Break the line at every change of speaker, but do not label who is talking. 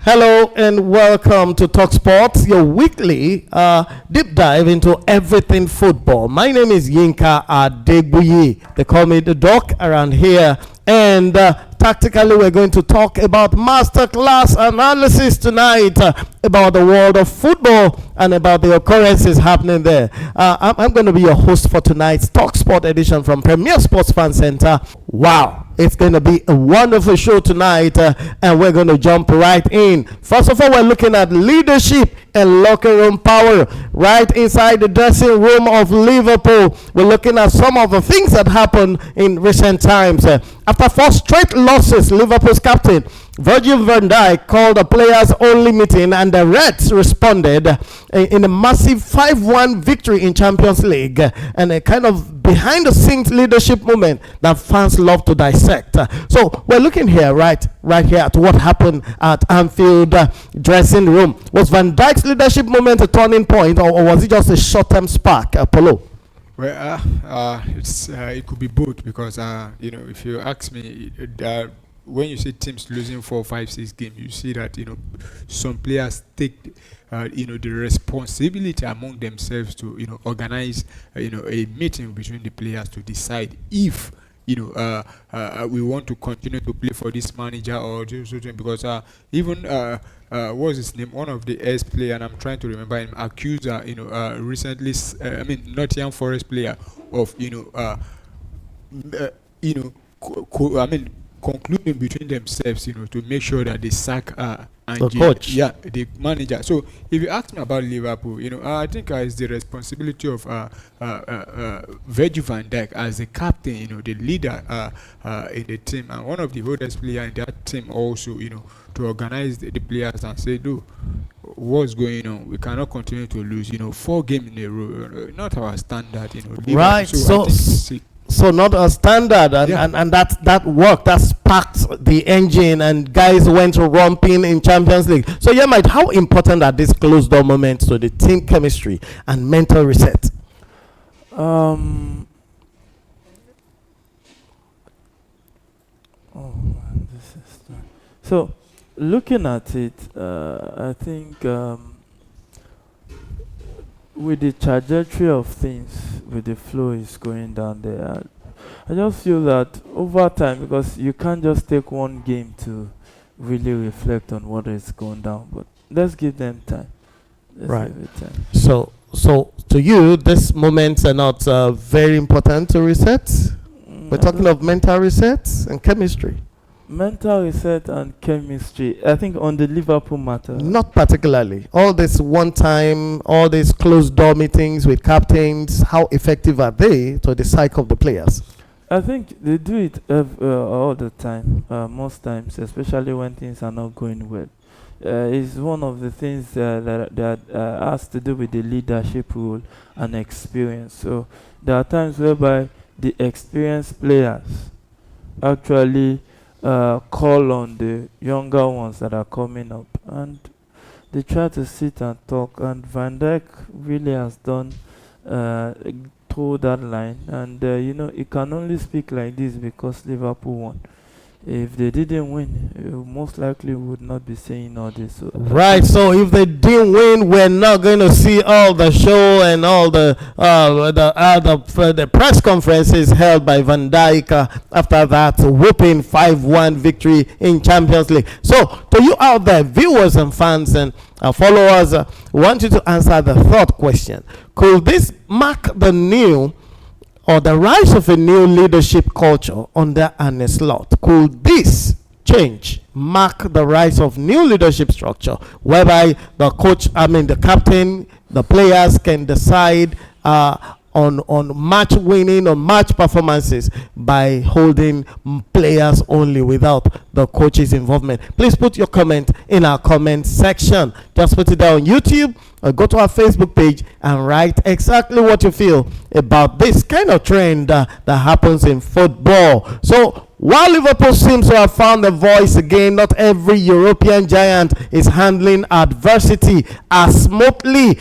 Hello and welcome to Talk Sports, your weekly deep dive into everything football. My name is Yinka Adegbuyi. They call me the doc around here. And tactically, we're going to talk about masterclass analysis tonight about the world of football and about the occurrences happening there. I'm going to be your host for tonight's Talk Sport edition from Premier Sports Fan Center. Wow. It's going to be a wonderful show tonight, and we're going to jump right in. First of all, we're looking at leadership and locker room power right inside the dressing room of Liverpool. We're looking at some of the things that happened in recent times. After 4 straight losses, Liverpool's captain Virgil van Dijk called a players-only meeting, and the Reds responded in a massive 5-1 victory in Champions League, and a kind of behind-the-scenes leadership moment that fans love to dissect. So we're looking here, right here, at what happened at Anfield dressing room. Was Van Dijk's leadership moment a turning point, or was it just a short-term spark, Apollo?
Well, it could be both because if you ask me, when you see teams losing 4, 5, 6 games, you see that some players take the responsibility among themselves to organize a meeting between the players to decide if we want to continue to play for this manager or do something, because even what's his name, one of the S player, and I'm trying to remember him, accused recently, Nottingham Forest player of concluding between themselves, to make sure that they sack
the coach,
the manager. So if you ask me about Liverpool, I think it's the responsibility of Virgil van Dijk as the captain, the leader in the team, and one of the oldest players in that team also, to organize the players and say, "Do what's going on? We cannot continue to lose, 4 games in a row. Not our standard,
Right. So not a standard, and that worked, that sparked the engine, and guys went romping in Champions League. So Mike, how important are these closed door moments to the team chemistry and mental reset?
So looking at it, I think with the trajectory of things, with the flow is going down there, I just feel that over time, because you can't just take one game to really reflect on what is going down, but let's give them time.
Right. So to you, these moments are not very important to reset? We're talking of mental resets and chemistry.
Mental reset and chemistry, I think, on the Liverpool matter.
Not particularly. All this one time, all these closed door meetings with captains, how effective are they to the psyche of the players?
I think they do it all the time, most times, especially when things are not going well. It's one of the things that has to do with the leadership role and experience. So there are times whereby the experienced players actually call on the younger ones that are coming up, and they try to sit and talk, and Van Dijk really has done through that line, and he can only speak like this because Liverpool won. If they didn't win, most likely would not be saying all this. So
right. So if they didn't win, we're not going to see all the show and all the press conferences held by Van Dijk after that whooping 5-1 victory in Champions League. So to you out there, viewers and fans and followers, I want you to answer the third question. Could this mark the new or the rise of a new leadership culture under Arne Slot? Could this change mark the rise of new leadership structure whereby the captain, the players can decide on match winning or match performances by holding players only without the coach's involvement? Please put your comment in our comment section. Just put it down on YouTube or go to our Facebook page and write exactly what you feel about this kind of trend that happens in football. So while Liverpool seems to have found a voice again, not every European giant is handling adversity as smoothly